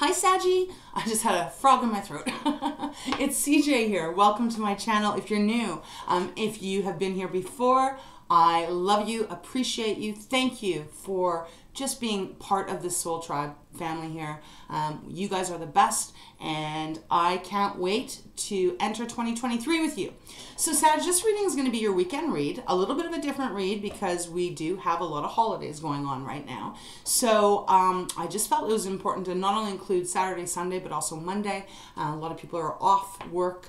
Hi Saggy, I just had a frog in my throat. It's CJ here. Welcome to my channel if you're new. If you have been here before, I love you, appreciate you, thank you for just being part of the Soul Tribe family here. You guys are the best and I can't wait to enter 2023 with you. So Sag, this reading is going to be your weekend read, a little bit of a different read because we do have a lot of holidays going on right now. So I just felt it was important to not only include Saturday, Sunday, but also Monday. A lot of people are off work.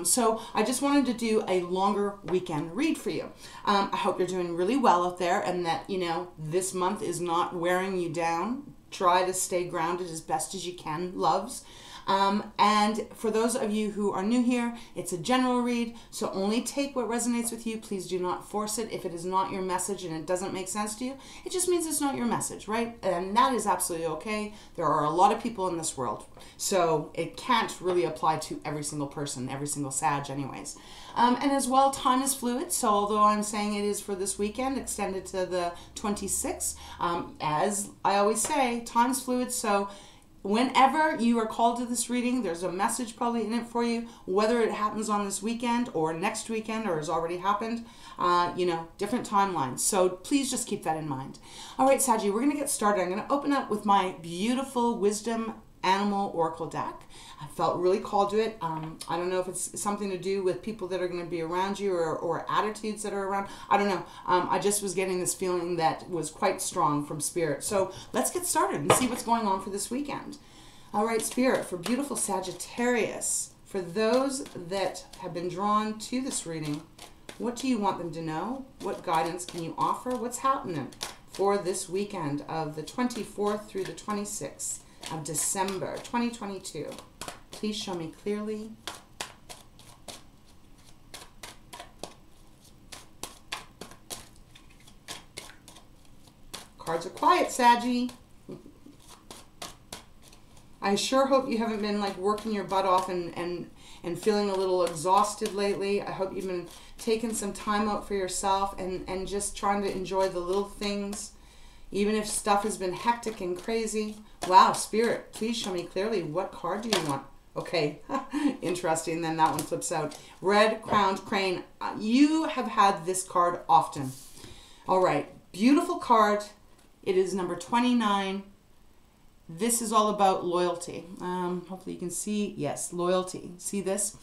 So I just wanted to do a longer weekend read for you. I hope you're doing really well out there and that, you know, this month is not wearing you down. Try to stay grounded as best as you can, loves. And for those of you who are new here, it's a general read, so only take what resonates with you. Please do not force it. If it is not your message and it doesn't make sense to you, it just means it's not your message, right? And that is absolutely okay. There are a lot of people in this world, so it can't really apply to every single person, every single Sag anyways. And as well, time is fluid, so although I'm saying it is for this weekend, extended to the 26th, as I always say, time's fluid, so whenever you are called to this reading, there's a message probably in it for you, whether it happens on this weekend or next weekend or has already happened, you know, different timelines. So please just keep that in mind. All right, Saggy, we're going to get started. I'm going to open up with my beautiful Wisdom Animal Oracle deck. I felt really called to it. I don't know if it's something to do with people that are going to be around you or attitudes that are around. I don't know. I just was getting this feeling that was quite strong from Spirit. So let's get started and see what's going on for this weekend. All right, Spirit, for beautiful Sagittarius, for those that have been drawn to this reading, what do you want them to know? What guidance can you offer? What's happening for this weekend of the 24th through the 26th of December 2022? Please show me clearly. Cards are quiet, Saggy. I sure hope you haven't been like working your butt off and feeling a little exhausted lately. I hope you've been taking some time out for yourself and just trying to enjoy the little things, even if stuff has been hectic and crazy. Wow, Spirit, please show me clearly. What card do you want? Okay, interesting. Then that one flips out. Red Crowned Crane. You have had this card often. All right, beautiful card. It is number 29. This is all about loyalty. Hopefully you can see. Yes, loyalty. See this?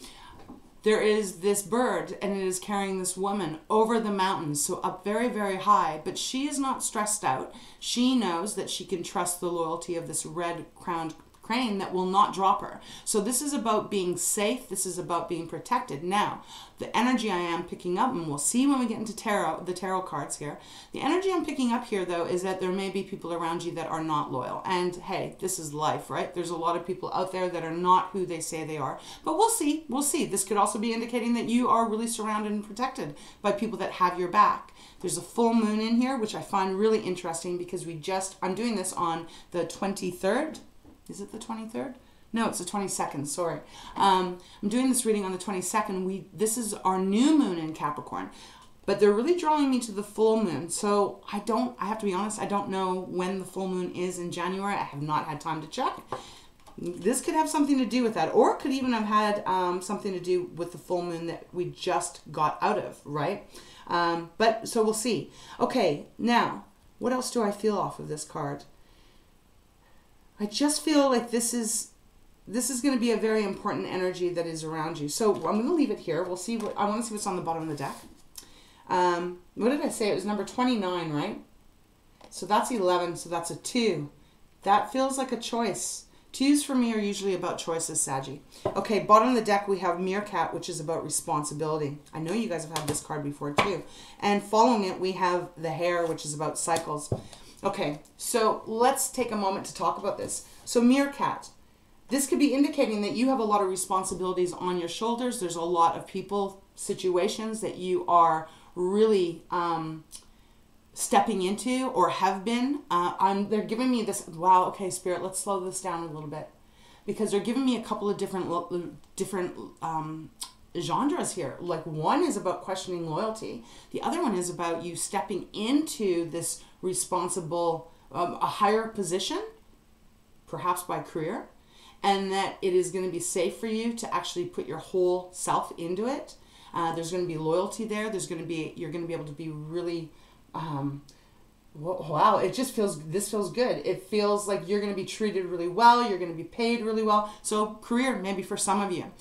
There is this bird and it is carrying this woman over the mountains, so up very, very high, but she is not stressed out. She knows that she can trust the loyalty of this red crowned crane that will not drop her. So this is about being safe. This is about being protected. Now, the energy I am picking up, and we'll see when we get into the tarot cards here, the energy I'm picking up here, though, is that there may be people around you that are not loyal. And hey, this is life, right? There's a lot of people out there that are not who they say they are. But we'll see. We'll see. This could also be indicating that you are really surrounded and protected by people that have your back. There's a full moon in here, which I find really interesting because I'm doing this on the 23rd. Is it the 23rd? No, it's the 22nd, sorry. I'm doing this reading on the 22nd. This is our new moon in Capricorn, but they're really drawing me to the full moon. So I have to be honest, I don't know when the full moon is in January. I have not had time to check. This could have something to do with that, or it could even have had something to do with the full moon that we just got out of, right? But so we'll see. Okay, now, what else do I feel off of this card? I just feel like this is going to be a very important energy that is around you. So I'm going to leave it here. We'll see I want to see what's on the bottom of the deck. What did I say? It was number 29, right? So that's 11. So that's a 2. That feels like a choice. 2s for me are usually about choices, Saggy. Okay, bottom of the deck we have Meerkat, which is about responsibility. I know you guys have had this card before too. And following it we have the Hare, which is about cycles. Okay, so let's take a moment to talk about this. So Meerkat, this could be indicating that you have a lot of responsibilities on your shoulders. There's a lot of people, situations that you are really stepping into or have been. They're giving me this, wow, okay, Spirit, let's slow this down a little bit. Because they're giving me a couple of different genres here. Like one is about questioning loyalty. The other one is about you stepping into this responsible, a higher position, perhaps by career, and that it is going to be safe for you to actually put your whole self into it. There's going to be loyalty there. You're going to be able to be really, wow, it just this feels good. It feels like you're going to be treated really well. You're going to be paid really well. So career, maybe for some of you.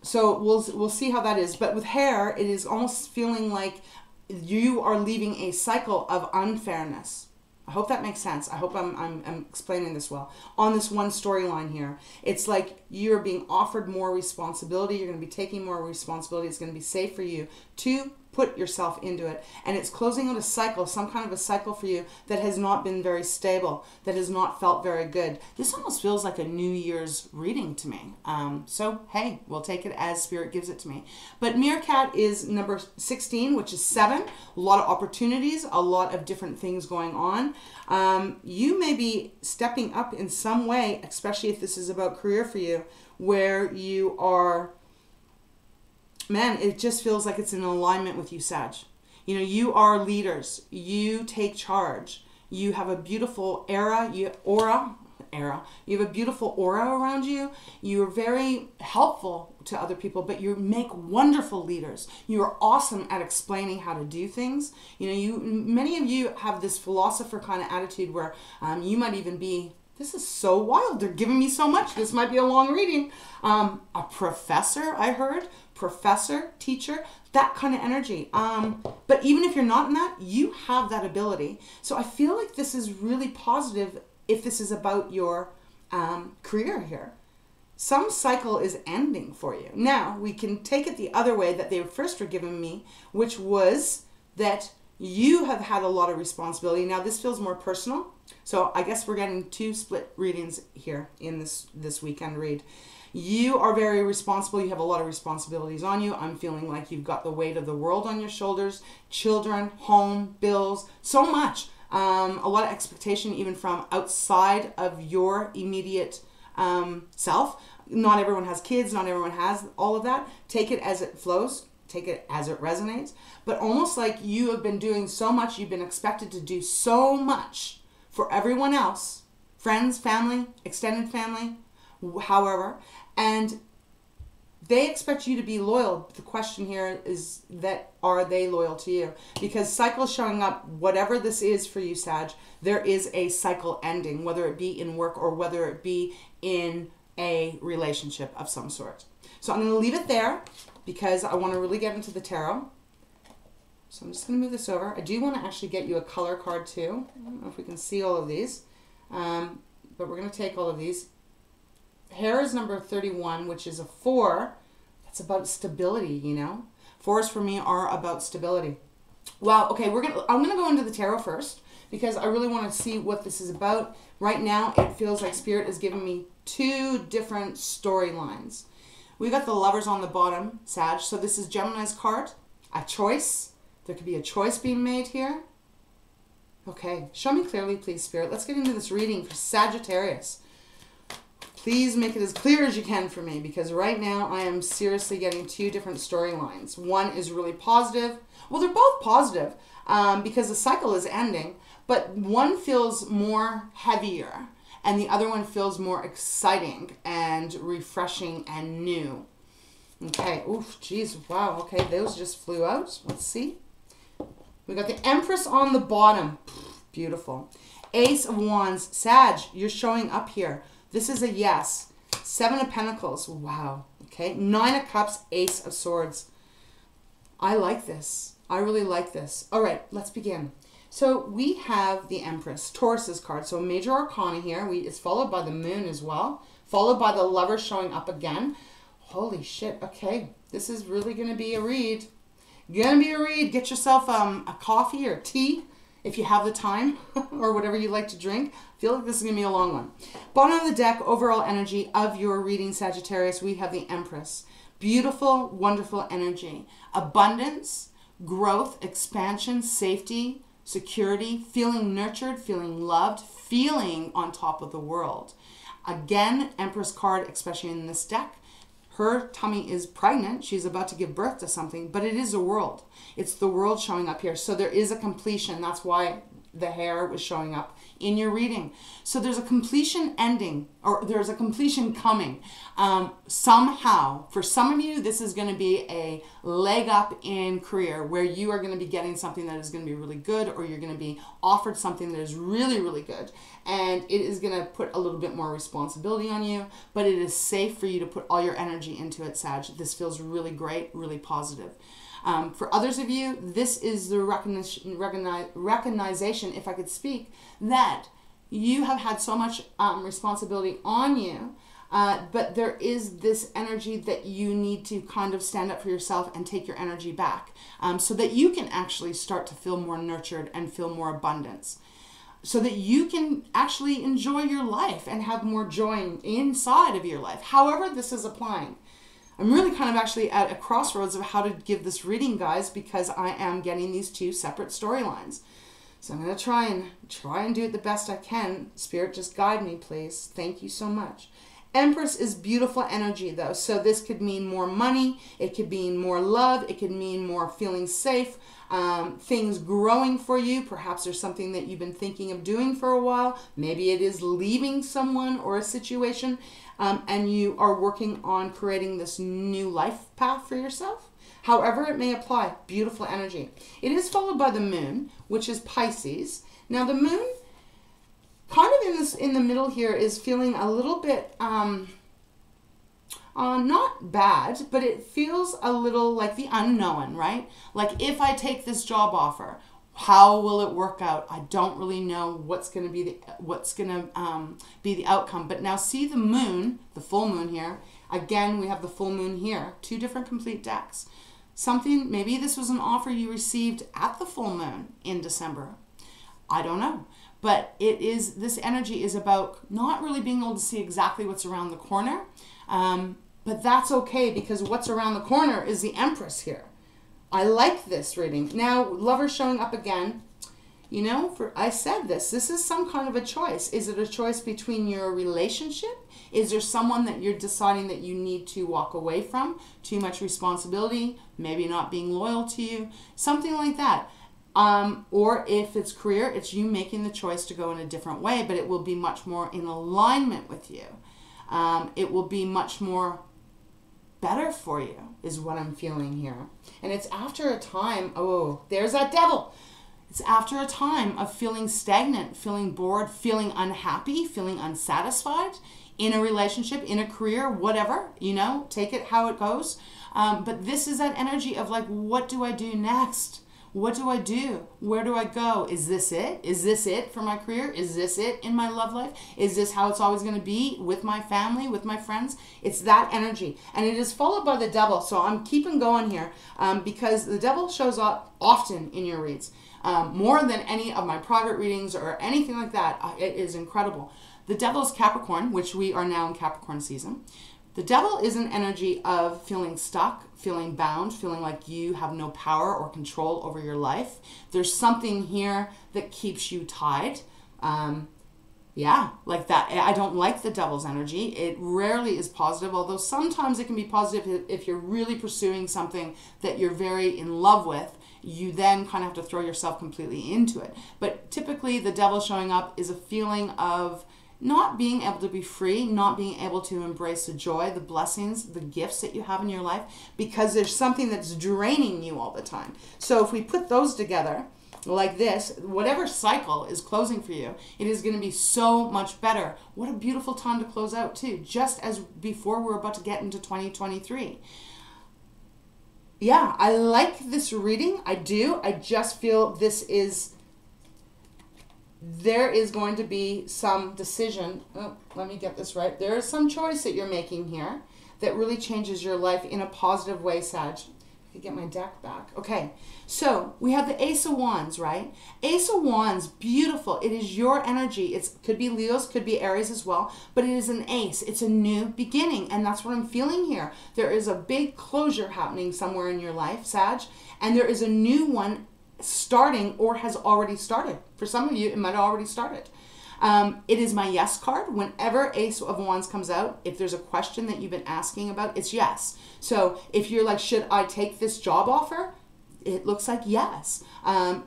So we'll see how that is. But with hair, it is almost feeling like you are leaving a cycle of unfairness. I hope that makes sense. I hope I'm explaining this well. On this one storyline here, it's like you're being offered more responsibility. You're going to be taking more responsibility. It's going to be safe for you to put yourself into it. And it's closing out a cycle, some kind of a cycle for you that has not been very stable, that has not felt very good. This almost feels like a New Year's reading to me. So, hey, we'll take it as Spirit gives it to me. But Meerkat is number 16, which is 7. A lot of opportunities, a lot of different things going on. You may be stepping up in some way, especially if this is about career for you, where you are... Man, it just feels like it's in alignment with you, Sag. You know, you are leaders. You take charge. You have a beautiful aura. You have a beautiful aura around you. You are very helpful to other people, but you make wonderful leaders. You are awesome at explaining how to do things. You know, many of you have this philosopher kind of attitude where you might even be, this is so wild. They're giving me so much. This might be a long reading. A professor, I heard. Professor, teacher, that kind of energy. But even if you're not in that, you have that ability. So I feel like this is really positive if this is about your career here. Some cycle is ending for you. Now, we can take it the other way that they first were giving me, which was that you have had a lot of responsibility. Now, this feels more personal. So I guess we're getting 2 split readings here in this weekend read. You are very responsible. You have a lot of responsibilities on you. I'm feeling like you've got the weight of the world on your shoulders. Children, home, bills, so much. A lot of expectation even from outside of your immediate self. Not everyone has kids. Not everyone has all of that. Take it as it flows. Take it as it resonates. But almost like you have been doing so much. You've been expected to do so much for everyone else. Friends, family, extended family, however, and they expect you to be loyal. The question here is that are they loyal to you? Because cycles showing up, whatever this is for you, Sag, there is a cycle ending, whether it be in work or whether it be in a relationship of some sort. So I'm going to leave it there because I want to really get into the tarot. So I'm just going to move this over. I do want to actually get you a color card too. I don't know if we can see all of these, but we're going to take all of these. Hair is number 31, which is a 4. That's about stability, you know. 4s for me are about stability. Wow. Okay, I'm gonna go into the tarot first because I really want to see what this is about. Right now, it feels like Spirit is giving me 2 different storylines. We got the Lovers on the bottom, Sag. So this is Gemini's card. A choice. There could be a choice being made here. Okay, show me clearly, please, Spirit. Let's get into this reading for Sagittarius. Please make it as clear as you can for me because right now I am seriously getting 2 different storylines. One is really positive. Well, they're both positive because the cycle is ending, but one feels more heavier and the other one feels more exciting and refreshing and new. Okay, oof, geez, wow, okay, those just flew out. Let's see. We got the Empress on the bottom. Beautiful. Ace of Wands. Sag, you're showing up here. This is a yes. 7 of Pentacles. Wow. Okay. 9 of Cups. Ace of Swords. I like this. I really like this. All right. Let's begin. So we have the Empress. Taurus's card. So Major Arcana here. It's followed by the Moon as well. Followed by the Lover showing up again. Holy shit. Okay. This is really going to be a read. Gonna be a read. Get yourself a coffee or tea if you have the time or whatever you like to drink. I feel like this is going to be a long one. Bottom of the deck, overall energy of your reading, Sagittarius, we have the Empress. Beautiful, wonderful energy. Abundance, growth, expansion, safety, security, feeling nurtured, feeling loved, feeling on top of the world. Again, Empress card, especially in this deck. Her tummy is pregnant. She's about to give birth to something, but it is a world. It's the world showing up here. So there is a completion. That's why the hair was showing up in your reading. So there's a completion ending, or there's a completion coming. Somehow, for some of you, this is going to be a leg up in career where you are going to be getting something that is going to be really good, or you're going to be offered something that is really, really good. And it is going to put a little bit more responsibility on you, but it is safe for you to put all your energy into it, Sag. This feels really great, really positive. For others of you, this is the recognition, if I could speak, that you have had so much responsibility on you, but there is this energy that you need to kind of stand up for yourself and take your energy back, so that you can actually start to feel more nurtured and feel more abundance, so that you can actually enjoy your life and have more joy inside of your life, however this is applying. I'm really kind of actually at a crossroads of how to give this reading, guys, because I am getting these two separate storylines. So I'm going to try and do it the best I can. Spirit, just guide me, please. Thank you so much. Empress is beautiful energy, though. So this could mean more money. It could mean more love. It could mean more feeling safe. Things growing for you. Perhaps there's something that you've been thinking of doing for a while. Maybe it is leaving someone or a situation, and you are working on creating this new life path for yourself. However it may apply, beautiful energy. It is followed by the moon, which is Pisces. Now the moon, kind of in the middle here, is feeling a little bit not bad, but it feels a little like the unknown, right? Like, if I take this job offer, how will it work out? I don't really know what's going to be the outcome. But now see the moon, the full moon here. Again, we have the full moon here. Two different complete decks. Something, maybe this was an offer you received at the full moon in December. I don't know. But it is, this energy is about not really being able to see exactly what's around the corner. But that's okay, because what's around the corner is the Empress here. I like this reading. Now, Lover's showing up again. You know, I said this is some kind of a choice. Is it a choice between your relationship? Is there someone that you're deciding that you need to walk away from? Too much responsibility, maybe not being loyal to you, something like that. Or if it's career, it's you making the choice to go in a different way, but it will be much more in alignment with you. It will be much more better for you, is what I'm feeling here. And it's after a time, oh, there's that devil. It's after a time of feeling stagnant, feeling bored, feeling unhappy, feeling unsatisfied in a relationship, in a career, whatever, you know, take it how it goes. But this is that energy of like, what do I do next? What do I do? Where do I go? Is this it? Is this it for my career? Is this it in my love life? Is this how it's always going to be with my family, with my friends? It's that energy. And it is followed by the devil. So I'm keeping going here because the devil shows up often in your reads. More than any of my private readings or anything like that. It is incredible. The devil is Capricorn, which we are now in Capricorn season. The devil is an energy of feeling stuck, feeling bound, feeling like you have no power or control over your life. There's something here that keeps you tied. Yeah, like that. I don't like the devil's energy. It rarely is positive, although sometimes it can be positive if you're really pursuing something that you're very in love with. You then kind of have to throw yourself completely into it. But typically the devil showing up is a feeling of not being able to be free, not being able to embrace the joy, the blessings, the gifts that you have in your life, because there's something that's draining you all the time. So if we put those together like this, whatever cycle is closing for you, it is going to be so much better. What a beautiful time to close out too, just as before we're about to get into 2023. Yeah, I like this reading. I do. I just feel there is going to be some decision. Oh, let me get this right. There is some choice that you're making here that really changes your life in a positive way, Sag. I could get my deck back. Okay, so we have the Ace of Wands, right? Ace of Wands, beautiful. It is your energy. It could be Leo's, could be Aries as well, but it is an ace. It's a new beginning, and that's what I'm feeling here. There is a big closure happening somewhere in your life, Sag, and there is a new one starting or has already started. For some of you, it might have already started. It is my yes card. Whenever Ace of Wands comes out, if there's a question that you've been asking about, it's yes. So if you're like, should I take this job offer? It looks like yes.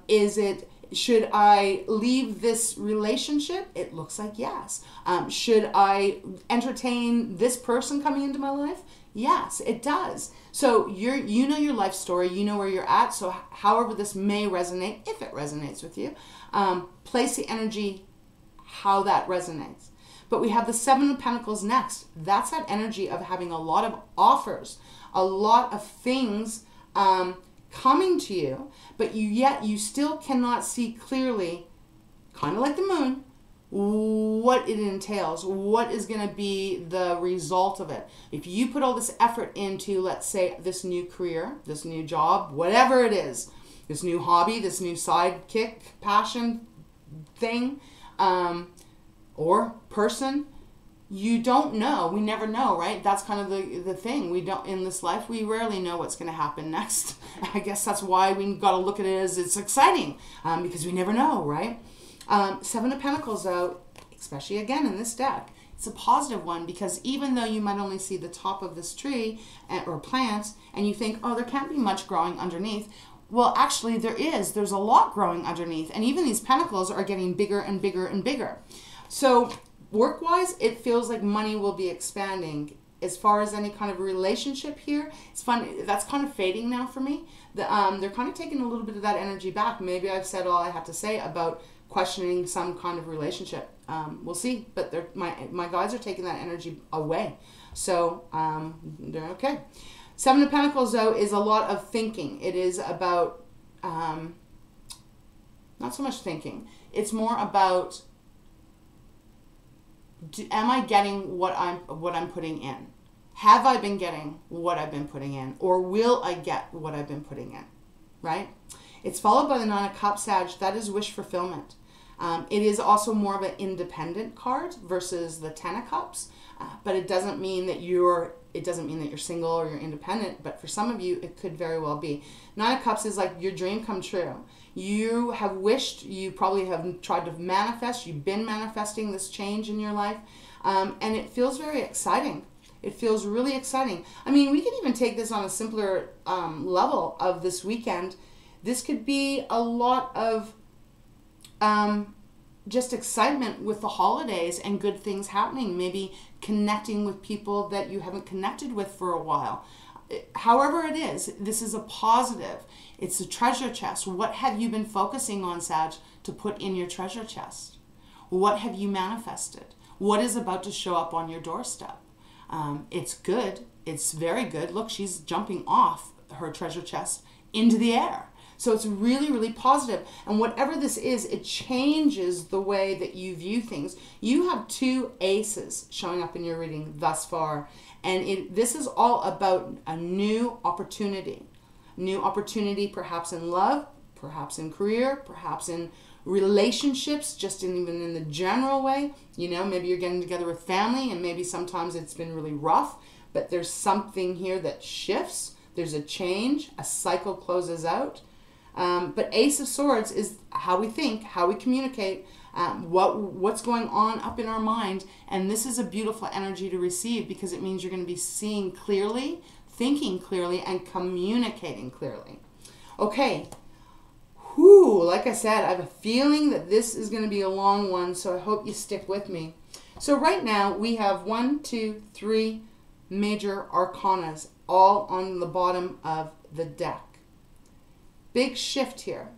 Is it Should I leave this relationship? It looks like yes. Should I entertain this person coming into my life? Yes, it does. So you know your life story, you know where you're at. So however this may resonate, if it resonates with you, place the energy how that resonates. But we have the Seven of Pentacles next. That's that energy of having a lot of offers, a lot of things coming to you, but yet you still cannot see clearly, kind of like the moon, what it entails, what is going to be the result of it. If you put all this effort into, let's say, this new career, this new job, whatever it is, this new hobby, this new sidekick, passion thing, or person, you don't know. We never know, right? That's kind of the thing. We don't, in this life, we rarely know what's going to happen next. I guess that's why we got to look at it as it's exciting, because we never know, right? Seven of Pentacles, though, especially again in this deck, it's a positive one, because even though you might only see the top of this tree or plant, and you think, oh, there can't be much growing underneath. Well, actually there is. There's a lot growing underneath, and even these pentacles are getting bigger and bigger and bigger. So work-wise, it feels like money will be expanding. As far as any kind of relationship here, it's fun. That's kind of fading now for me. They're kind of taking a little bit of that energy back. Maybe I've said all I have to say about questioning some kind of relationship. We'll see. But my guides are taking that energy away. So they're okay. Seven of Pentacles, though, is a lot of thinking. It is about, not so much thinking. It's more about, am I getting what I'm putting in? Have I been getting what I've been putting in? Or will I get what I've been putting in? Right? It's followed by the Nine of Cups, Sag. That is wish fulfillment. It is also more of an independent card versus the Ten of Cups. But it doesn't mean that you're single or you're independent. But for some of you, it could very well be. Nine of Cups is like your dream come true. You have wished, you probably have tried to manifest, you've been manifesting this change in your life, and it feels very exciting. It feels really exciting. I mean, we could even take this on a simpler level of this weekend. This could be a lot of just excitement with the holidays and good things happening, maybe connecting with people that you haven't connected with for a while. However it is, this is a positive. It's a treasure chest. What have you been focusing on, Sag, to put in your treasure chest? What have you manifested? What is about to show up on your doorstep? It's good. It's very good. Look, she's jumping off her treasure chest into the air. So it's really, really positive. And whatever this is, it changes the way that you view things. You have two aces showing up in your reading thus far. And this is all about a new opportunity. New opportunity perhaps in love, perhaps in career, perhaps in relationships, just even in the general way. You know, maybe you're getting together with family and maybe sometimes it's been really rough. But there's something here that shifts. There's a change. A cycle closes out. But Ace of Swords is how we think, how we communicate, what's going on up in our mind. And this is a beautiful energy to receive because it means you're going to be seeing clearly, thinking clearly, and communicating clearly. Okay. Whew, like I said, I have a feeling that this is going to be a long one, so I hope you stick with me. So right now we have 1, 2, 3 major arcanas all on the bottom of the deck. Big shift here.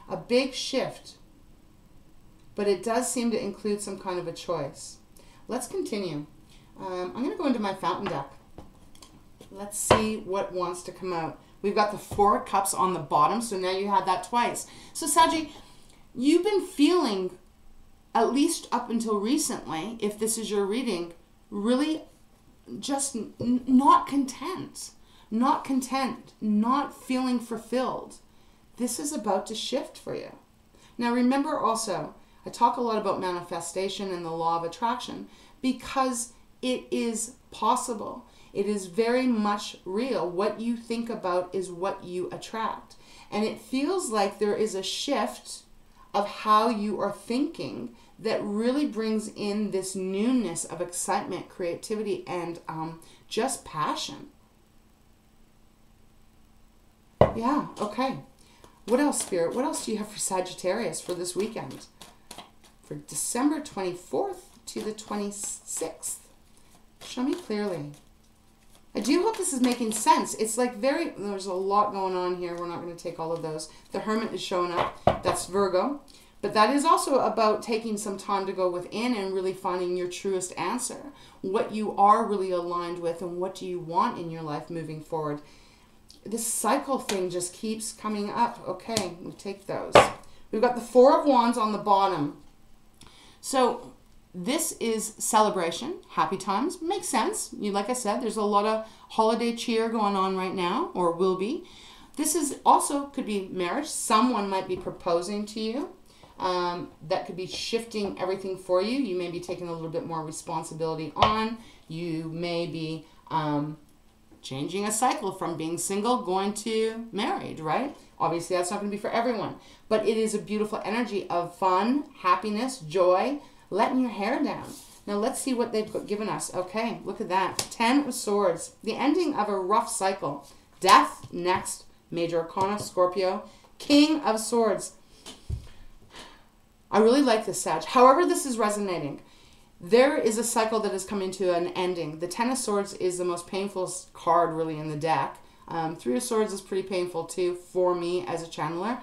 A big shift. But it does seem to include some kind of a choice. Let's continue. I'm going to go into my fountain deck. Let's see what wants to come out. We've got the Four of Cups on the bottom, so now you had that twice. So, Saggy, you've been feeling, at least up until recently, if this is your reading, really just not content. Not content, not feeling fulfilled. This is about to shift for you. Now remember also, I talk a lot about manifestation and the law of attraction because it is possible. It is very much real. What you think about is what you attract. And it feels like there is a shift of how you are thinking that really brings in this newness of excitement, creativity, and just passion. Yeah, okay. What else, Spirit? What else do you have for Sagittarius for this weekend? For December 24th to the 26th. Show me clearly. I do hope this is making sense. It's like there's a lot going on here. We're not going to take all of those. The Hermit is showing up. That's Virgo. But that is also about taking some time to go within and really finding your truest answer. What you are really aligned with and what do you want in your life moving forward. This cycle thing just keeps coming up. Okay, we take those. We've got the Four of Wands on the bottom. So this is celebration, happy times. Makes sense. Like I said, there's a lot of holiday cheer going on right now, or will be. This is also could be marriage. Someone might be proposing to you. That could be shifting everything for you. You may be taking a little bit more responsibility on. You may be changing a cycle from being single going to married, right? Obviously, that's not going to be for everyone. But it is a beautiful energy of fun, happiness, joy, letting your hair down. Now, let's see what they've given us. Okay, look at that. 10 of Swords. The ending of a rough cycle. Death next. Major Arcana, Scorpio. King of Swords. I really like this, Sag. However this is resonating, there is a cycle that is coming to an ending. The Ten of Swords is the most painful card really in the deck. Three of Swords is pretty painful too for me as a channeler.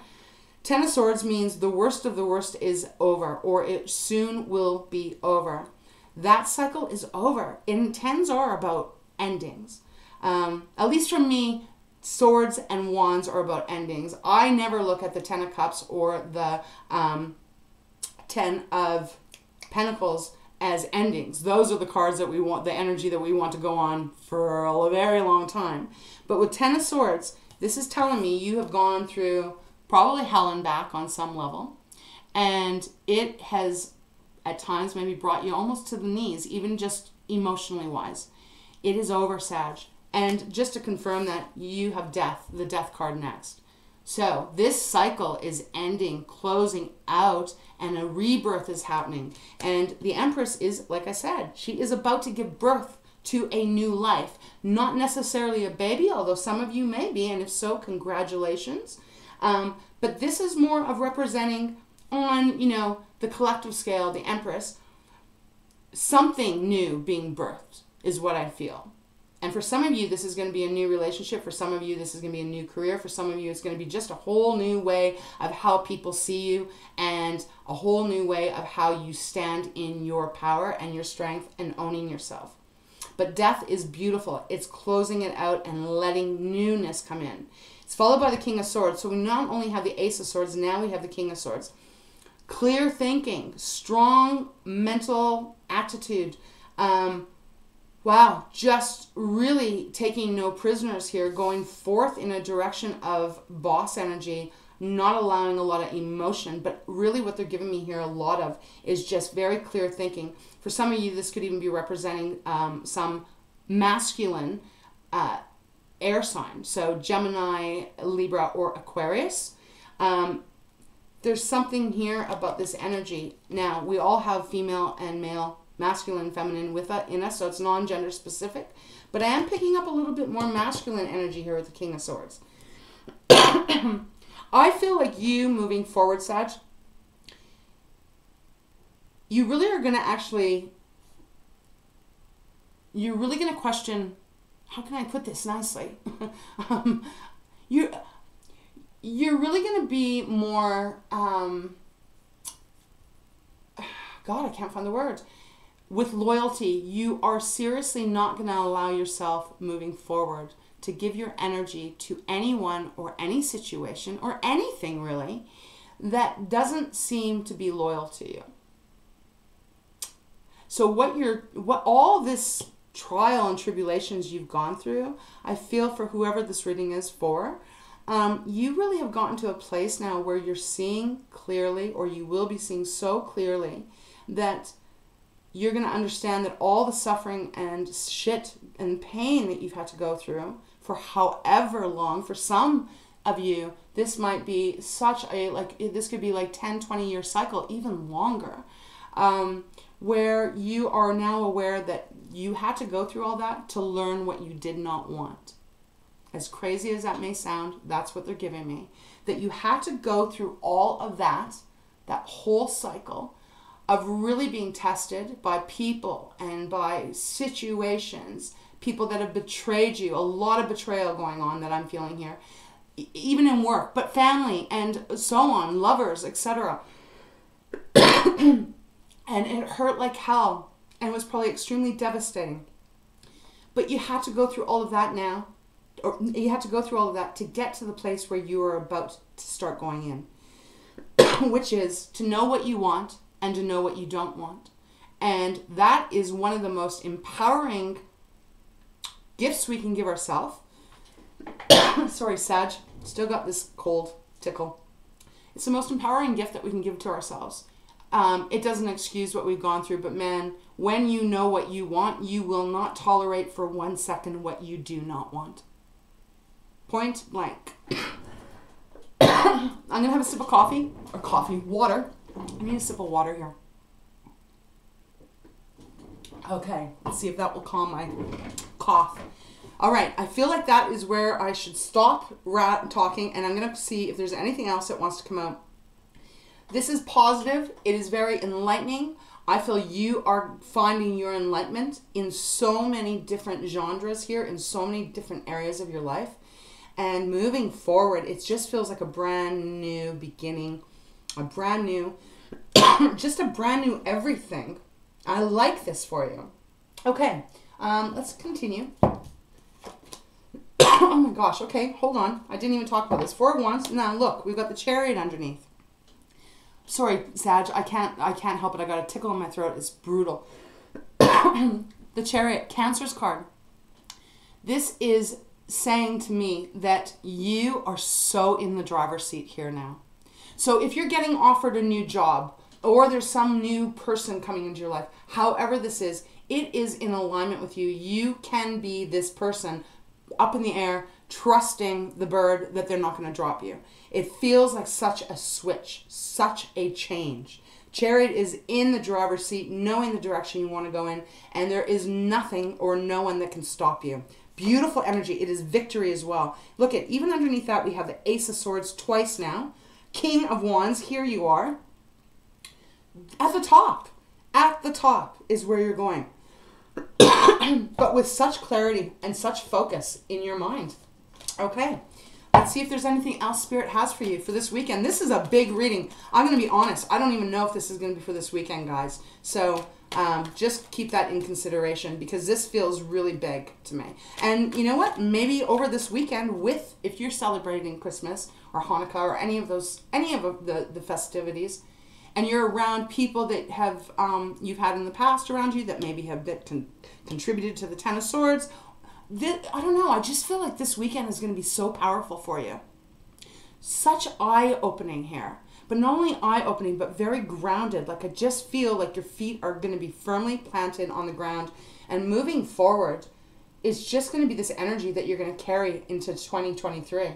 Ten of Swords means the worst of the worst is over, or it soon will be over. That cycle is over. And tens are about endings. At least for me, Swords and Wands are about endings. I never look at the Ten of Cups or the Ten of Pentacles as endings. Those are the cards that we want, the energy that we want to go on for a very long time. But with Ten of Swords, this is telling me you have gone through probably hell and back on some level. And it has at times maybe brought you almost to the knees, even just emotionally wise. It is over, Sag. And just to confirm that, you have death, the death card next. So this cycle is ending, closing out, and a rebirth is happening. And the Empress is, like I said, she is about to give birth to a new life. Not necessarily a baby, although some of you may be, and if so, congratulations. But this is more of representing on, the collective scale, the Empress, something new being birthed is what I feel. And for some of you, this is going to be a new relationship. For some of you, this is going to be a new career. For some of you, it's going to be just a whole new way of how people see you and a whole new way of how you stand in your power and your strength and owning yourself. But death is beautiful. It's closing it out and letting newness come in. It's followed by the King of Swords. So we not only have the Ace of Swords, now we have the King of Swords. Clear thinking, strong mental attitude, wow, just really taking no prisoners here, going forth in a direction of boss energy, not allowing a lot of emotion, but really what they're giving me here a lot of is just very clear thinking. For some of you, this could even be representing some masculine air sign, so Gemini, Libra, or Aquarius. There's something here about this energy. Now, we all have female and male, masculine, feminine in us, so it's non-gender specific. But I am picking up a little bit more masculine energy here with the King of Swords. I feel like you moving forward, Sag, you really are going to actually, you're really going to question, how can I put this nicely? You're really going to be more, God, I can't find the words. With loyalty, you are seriously not going to allow yourself moving forward to give your energy to anyone or any situation or anything really that doesn't seem to be loyal to you. So what all this trial and tribulations you've gone through, I feel for whoever this reading is for, you really have gotten to a place now where you're seeing clearly, or you will be seeing so clearly, that you're going to understand that all the suffering and shit and pain that you've had to go through for however long, for some of you, this might be such a, this could be like 10, 20 year cycle, even longer, where you are now aware that you had to go through all that to learn what you did not want. As crazy as that may sound, that's what they're giving me. that you had to go through all of that whole cycle of really being tested by people and by situations, people that have betrayed you, a lot of betrayal going on that I'm feeling here, even in work, but family and so on, lovers, etc. And it hurt like hell and was probably extremely devastating. But you had to go through all of that now, or you had to go through all of that to get to the place where you are about to start going in, which is to know what you want and to know what you don't want. And that is one of the most empowering gifts we can give ourselves. Sorry, Sag, still got this cold tickle. It's the most empowering gift that we can give to ourselves. It doesn't excuse what we've gone through, but man, when you know what you want, you will not tolerate for 1 second what you do not want. Point blank. I'm going to have a sip of water. I need a sip of water here. Okay, let's see if that will calm my cough. All right, I feel like that is where I should stop talking, and I'm going to see if there's anything else that wants to come out. This is positive. It is very enlightening. I feel you are finding your enlightenment in so many different genres here, in so many different areas of your life. And moving forward, it just feels like a brand new beginning, a brand new, just a brand new everything. I like this for you. Okay, let's continue. Oh my gosh, okay, hold on. I didn't even talk about this. 4 of Wands. Now look, we've got the Chariot underneath. Sorry, Sag, I can't help it. I got a tickle in my throat. It's brutal. The Chariot, Cancer's card. This is saying to me that you are so in the driver's seat here now. So if you're getting offered a new job, or there's some new person coming into your life, however this is, it is in alignment with you. You can be this person up in the air, trusting the bird that they're not going to drop you. It feels like such a switch, such a change. Chariot is in the driver's seat, knowing the direction you want to go in, and there is nothing or no one that can stop you. Beautiful energy. It is victory as well. Look at, even underneath that, we have the Ace of Swords twice now. King of Wands, here you are. At the top is where you're going. But with such clarity and such focus in your mind. Okay, let's see if there's anything else Spirit has for you for this weekend. This is a big reading. I'm going to be honest. I don't even know if this is going to be for this weekend, guys. So just keep that in consideration, because this feels really big to me. And you know what? Maybe over this weekend, if you're celebrating Christmas or Hanukkah or any of the festivities, and you're around people that have you've had in the past around you that maybe have contributed to the Ten of Swords. I don't know. I just feel like this weekend is going to be so powerful for you. Such eye-opening here. But not only eye-opening, but very grounded. Like I just feel like your feet are going to be firmly planted on the ground. And moving forward is just going to be this energy that you're going to carry into 2023.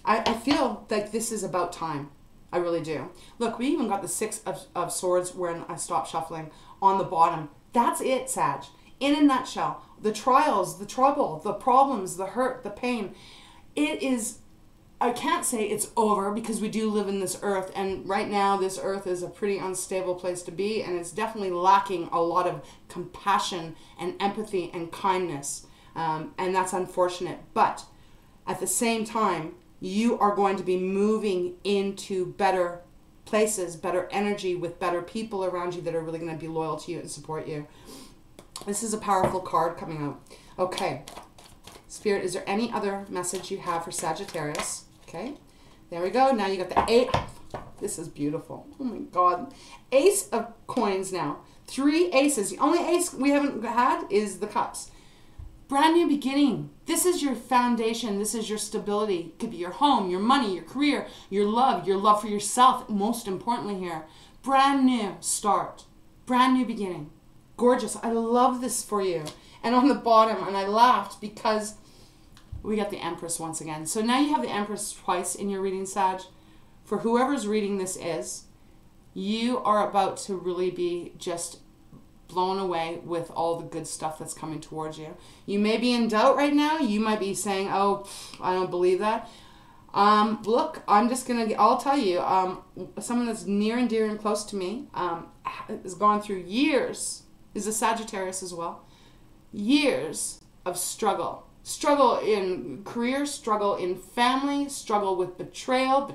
I feel like this is about time. I really do. Look, we even got the Six of Swords when I stopped shuffling on the bottom. That's it, Sag. In a nutshell, the trials, the trouble, the problems, the hurt, the pain. It is, I can't say it's over, because we do live in this earth, and right now this earth is a pretty unstable place to be, and it's definitely lacking a lot of compassion and empathy and kindness, and that's unfortunate. But at the same time, you are going to be moving into better places, better energy, with better people around you that are really going to be loyal to you and support you. This is a powerful card coming out. Okay. Spirit, is there any other message you have for Sagittarius? Okay. There we go. Now you got the 8. This is beautiful. Oh my God. Ace of coins now. 3 aces. The only ace we haven't had is the cups. Brand new beginning. This is your foundation. This is your stability. It could be your home, your money, your career, your love for yourself, most importantly here. Brand new start. Brand new beginning. Gorgeous. I love this for you. And on the bottom, and I laughed because we got the Empress once again. So now you have the Empress twice in your reading, Sag. For whoever's reading this is, you are about to really be just blown away with all the good stuff that's coming towards you. You may be in doubt right now. You might be saying, oh, I don't believe that. Look, I'll tell you, someone that's near and dear and close to me, has gone through years, is a Sagittarius as well, years of struggle. Struggle in career, struggle in family, struggle with betrayal.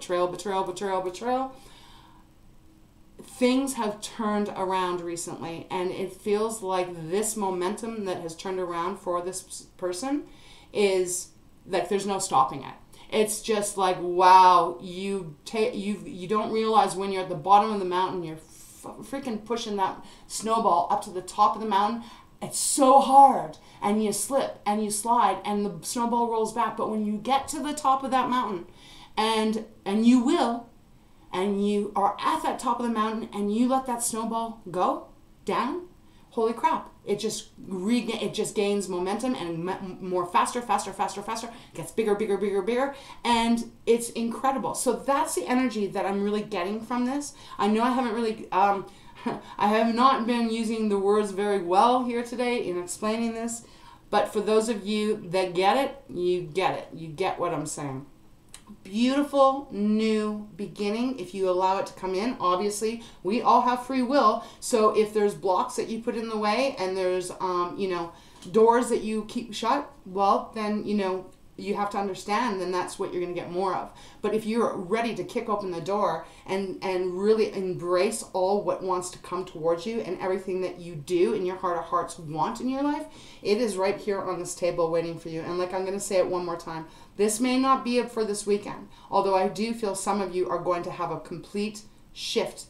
Things have turned around recently, and it feels like this momentum that has turned around for this person is like there's no stopping it. It's just like, wow, you don't realize when you're at the bottom of the mountain, you're freaking pushing that snowball up to the top of the mountain. It's so hard, and you slip and you slide and the snowball rolls back. But when you get to the top of that mountain, and you will, and you are at that top of the mountain and you let that snowball go down, holy crap, it just gains momentum and more faster, gets bigger, and it's incredible. So that's the energy that I'm really getting from this. I know I haven't really I have not been using the words very well here today in explaining this, but for those of you that get it, you get it. You get what I'm saying. Beautiful new beginning if you allow it to come in. Obviously, we all have free will, so if there's blocks that you put in the way and there's doors that you keep shut, well, then you have to understand, then that's what you're going to get more of. But if you're ready to kick open the door and really embrace all what wants to come towards you and everything that you do in your heart of hearts want in your life, it is right here on this table waiting for you. And like, I'm going to say it one more time, this may not be for this weekend, although I do feel some of you are going to have a complete shift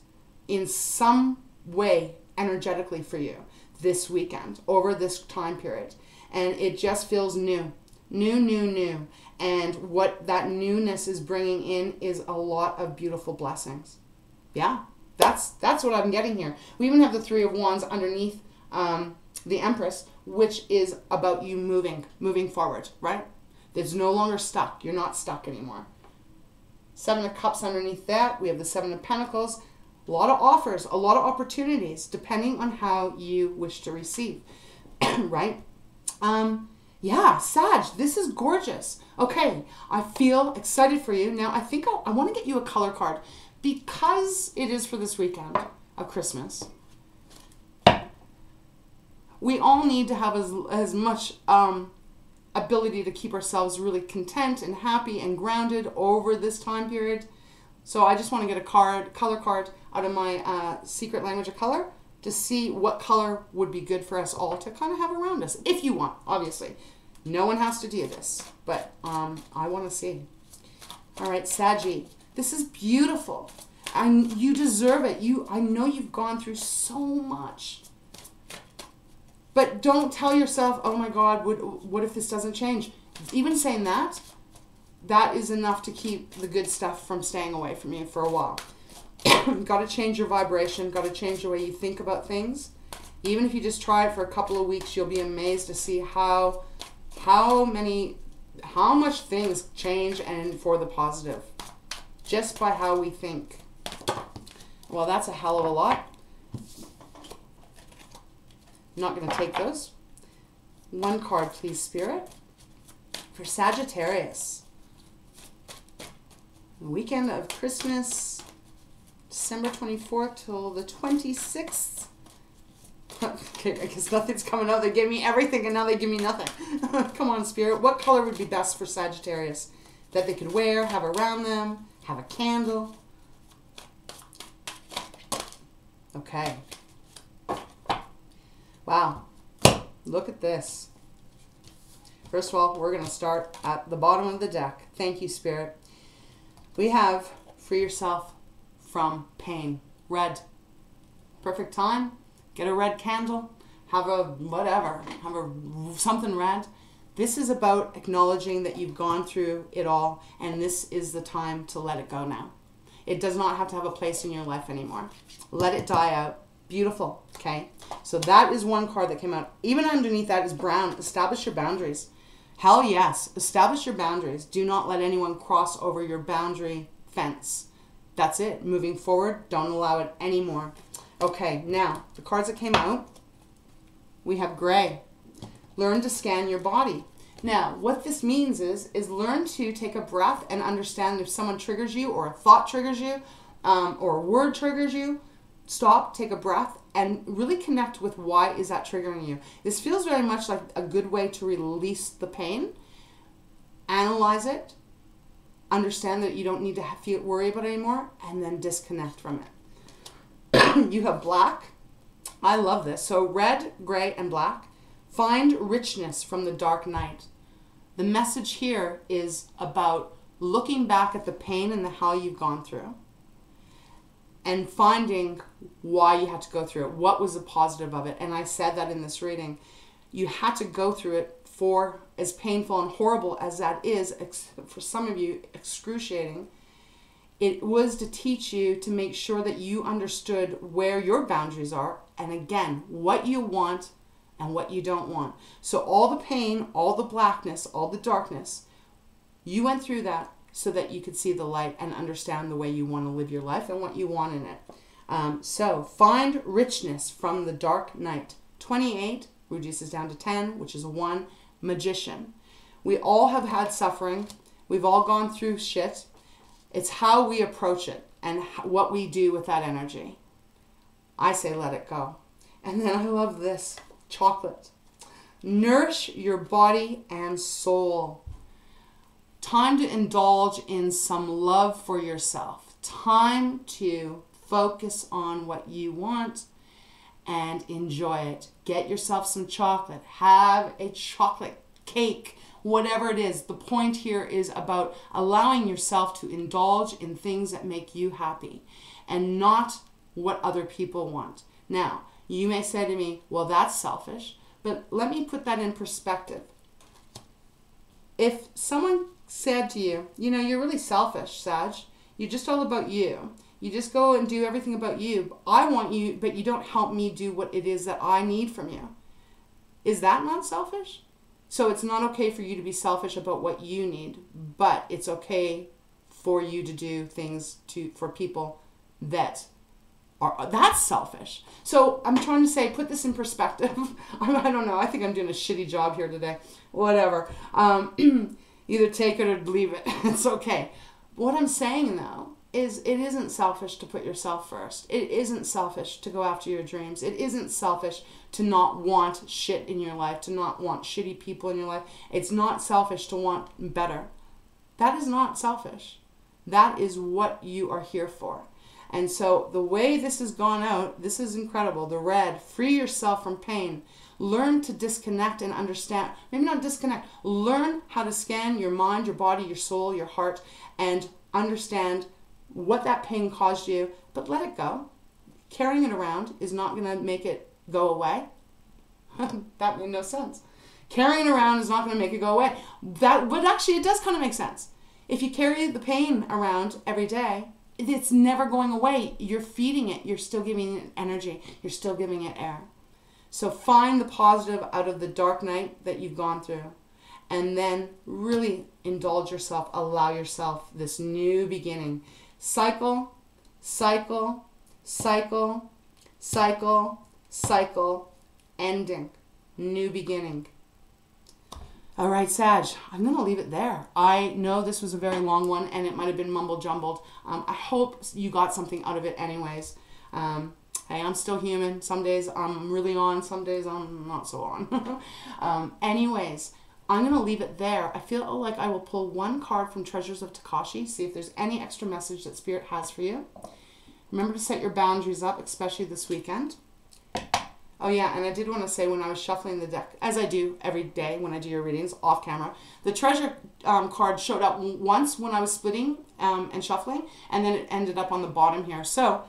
in some way energetically for you this weekend over this time period. And it just feels new. New. And what that newness is bringing in is a lot of beautiful blessings. Yeah, that's what I'm getting here. We even have the Three of Wands underneath the Empress, which is about you moving forward, right? It's no longer stuck. You're not stuck anymore. Seven of Cups underneath that. We have the Seven of Pentacles. A lot of offers, a lot of opportunities, depending on how you wish to receive, right? Yeah, Sag, this is gorgeous. Okay, I feel excited for you. Now, I think I want to get you a color card because it is for this weekend of Christmas. We all need to have as much ability to keep ourselves really content and happy and grounded over this time period. So I just want to get a color card out of my secret language of color to see what color would be good for us all to kind of have around us, if you want, obviously. No one has to do this, but I want to see. All right, Saggy, this is beautiful. And you deserve it. I know you've gone through so much. But don't tell yourself, oh my God, what if this doesn't change? Even saying that is enough to keep the good stuff from staying away from you for a while. Got to change your vibration. Got to change the way you think about things. Even if you just try it for a couple of weeks, you'll be amazed to see how much things change and for the positive. Just by how we think. Well, that's a hell of a lot. I'm not going to take those. One card, please, Spirit. For Sagittarius. The weekend of Christmas, December 24th till the 26th. Okay, I guess nothing's coming out. They gave me everything and now they give me nothing. Come on, Spirit. What color would be best for Sagittarius? That they could wear, have around them, have a candle. Okay. Wow. Look at this. First of all, we're going to start at the bottom of the deck. Thank you, Spirit. We have free yourself from pain. Red. Perfect time. Get a red candle. Have a whatever. Have a something red. This is about acknowledging that you've gone through it all, and this is the time to let it go now. It does not have to have a place in your life anymore. Let it die out. Beautiful. Okay. So that is one card that came out. Even underneath that is brown. Establish your boundaries. Hell yes. Establish your boundaries. Do not let anyone cross over your boundary fence. That's it. Moving forward. Don't allow it anymore. Okay. Now, the cards that came out. We have gray. Learn to scan your body. Now, what this means is learn to take a breath and understand if someone triggers you or a thought triggers you or a word triggers you. Stop, take a breath, and really connect with why is that triggering you. This feels very much like a good way to release the pain, analyze it, understand that you don't need to worry about it anymore, and then disconnect from it. You have black. I love this. So red, gray, and black. Find richness from the dark night. The message here is about looking back at the pain and how you've gone through and finding why you had to go through it. What was the positive of it? And I said that in this reading. You had to go through it for, as painful and horrible as that is, for some of you, excruciating. It was to teach you to make sure that you understood where your boundaries are and, again, what you want and what you don't want. So all the pain, all the blackness, all the darkness, you went through that so that you could see the light and understand the way you want to live your life and what you want in it. So find richness from the dark night. 28 reduces down to 10, which is a 1. Magician. We all have had suffering. We've all gone through shit. It's how we approach it and what we do with that energy. I say let it go. And then I love this. Chocolate. Nourish your body and soul. Time to indulge in some love for yourself. Time to focus on what you want and enjoy it. Get yourself some chocolate. Have a chocolate cake. Whatever it is. The point here is about allowing yourself to indulge in things that make you happy and not what other people want. Now, you may say to me, well, that's selfish, but let me put that in perspective. If someone said to you, you know, you're really selfish, Sag, you're just all about you. You just go and do everything about you. I want you, but you don't help me do what it is that I need from you. Is that not selfish? So it's not okay for you to be selfish about what you need, but it's okay for you to do things for people that that's selfish. So I'm trying to say, put this in perspective. I don't know. I think I'm doing a shitty job here today. Whatever. Either take it or leave it. It's okay. What I'm saying, though, is it isn't selfish to put yourself first. It isn't selfish to go after your dreams. It isn't selfish to not want shit in your life, to not want shitty people in your life. It's not selfish to want better. That is not selfish. That is what you are here for. And so the way this has gone out, this is incredible. The red, free yourself from pain. Learn to disconnect and understand. Maybe not disconnect. Learn how to scan your mind, your body, your soul, your heart, and understand what that pain caused you, but let it go. Carrying it around is not going to make it go away. That made no sense. Carrying it around is not going to make it go away. But actually, it does kind of make sense. If you carry the pain around every day, it's never going away. You're feeding it. You're still giving it energy. You're still giving it air. So find the positive out of the dark night that you've gone through. And then really indulge yourself. Allow yourself this new beginning. Cycle, cycle, cycle, cycle, cycle, ending. New beginning. All right, Sag, I'm going to leave it there. I know this was a very long one, and it might have been mumble-jumbled. I hope you got something out of it anyways. Hey, I'm still human. Some days I'm really on. Some days I'm not so on. Anyways, I'm going to leave it there. I feel like I will pull one card from Treasures of Tikashi, see if there's any extra message that Spirit has for you. Remember to set your boundaries up, especially this weekend. Oh yeah, and I did want to say when I was shuffling the deck, as I do every day when I do your readings off camera, the treasure card showed up once when I was splitting and shuffling, and then it ended up on the bottom here. So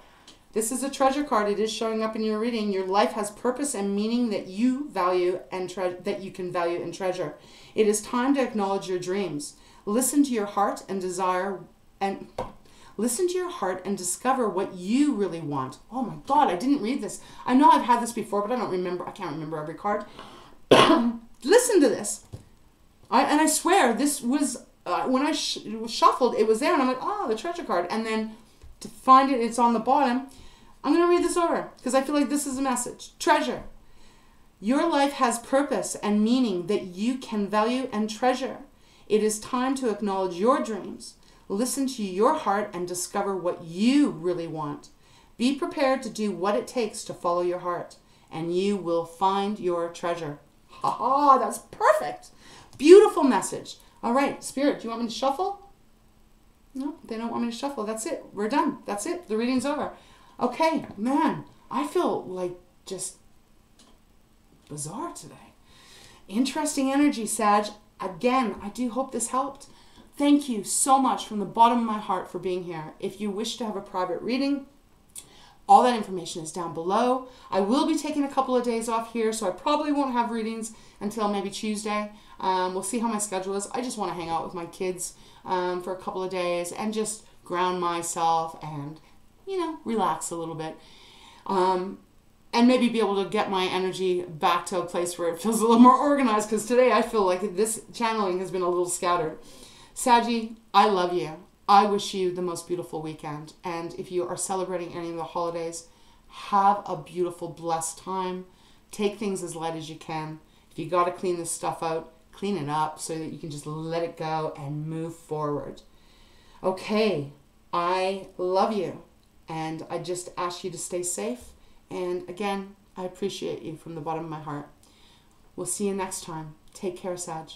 this is a treasure card. It is showing up in your reading. Your life has purpose and meaning that you value and that you can value and treasure. It is time to acknowledge your dreams. Listen to your heart and desire and listen to your heart and discover what you really want. Oh my God, I didn't read this. I know I've had this before, but I don't remember. I can't remember every card. Listen to this. And I swear this was, when I shuffled, it was there. And I'm like, oh, the treasure card. And then to find it, it's on the bottom. I'm going to read this over because I feel like this is a message. Treasure. Your life has purpose and meaning that you can value and treasure. It is time to acknowledge your dreams. Listen to your heart and discover what you really want. Be prepared to do what it takes to follow your heart, and you will find your treasure. Ha ha, that's perfect. Beautiful message. All right, Spirit, do you want me to shuffle? No, they don't want me to shuffle. That's it. We're done. That's it. The reading's over. Okay, man, I feel like just bizarre today. Interesting energy, Sag. Again, I do hope this helped. Thank you so much from the bottom of my heart for being here. If you wish to have a private reading, all that information is down below. I will be taking a couple of days off here, so I probably won't have readings until maybe Tuesday. We'll see how my schedule is. I just want to hang out with my kids for a couple of days and just ground myself and, you know, relax a little bit. And maybe be able to get my energy back to a place where it feels a little more organized, because today I feel like this channeling has been a little scattered. Saggy, I love you. I wish you the most beautiful weekend. And if you are celebrating any of the holidays, have a beautiful, blessed time. Take things as light as you can. If you got to clean this stuff out, clean it up so that you can just let it go and move forward. Okay, I love you. And I just ask you to stay safe. And again, I appreciate you from the bottom of my heart. We'll see you next time. Take care, Sag.